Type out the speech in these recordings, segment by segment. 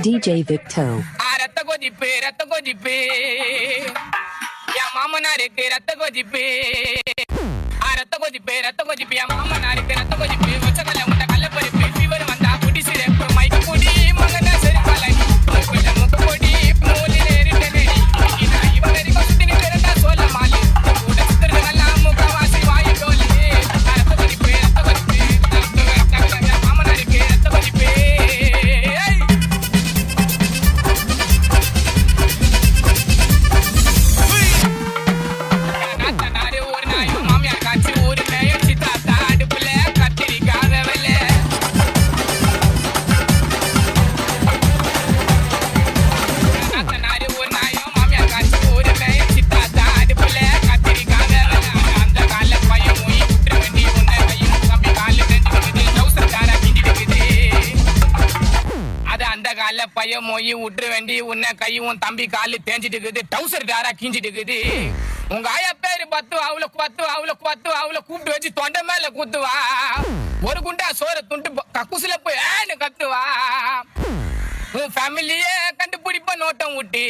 DJ Victo. ரத்த கொதிப்பு என் மாமனாருக்கு ரத்த கொதிப்பு என் மாமனாருக்கு ரத்த கொதிப்பு ஒச்சக்கல்ல முட்டை கள்ளப்பருப்பு ஃபீவர் வந்தா குடி சிறப்பு மைக்க பொடி மகன சரி பழனி முக்கு பொடி மூலில இருட்டனடி இவன் வரைக்கும் சுத்தி நிற்கிறதா சொல்ல மாலி கூட சுத்துறதெல்லாம் முக்கவாசி வாயு டோலி ரத்த கொதிப்பு மாமனாருக்கு ரத்த கொதிப்பு பையன் மொய் விட்டுற வேண்டி உன்னை கையும் தம்பி காலு தேஞ்சிட்டு இருக்குது டவுசர் டாரா கிஞ்சிட்டு இருக்குது உங்க ஆயா பேரு பத்து அவளை கூப்பிட்டு வச்சு தொண்டை மேல குத்துவா ஒரு குண்டா சோற துண்டு கக்குசுல போய் ஏன்னு கத்துவா உன் ஃபேமிலியே கண்டுபிடிப்ப நோட்டம் விட்டு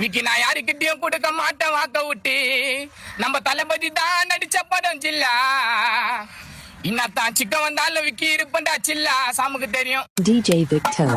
விக்கி நான் யாருக்கிட்டையும் கொடுக்க மாட்டேன் வாக்க விட்டு நம்ம தளபதி தான் நடிச்ச படம் சில்லா இன்னத்தான் சிக்கன் வந்தாலும் விக்கி இருப்பண்டா சில்லா சாமுக்கு தெரியும். DJ Victo.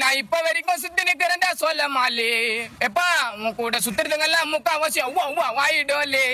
நான் இப்ப வரைக்கும் சுத்தி நிக்கிறேன்டா சொல்ல மாலி எப்பா உன் கூட சுத்துறதுங்கெல்லாம் முக்காவாசி வாயிடோலே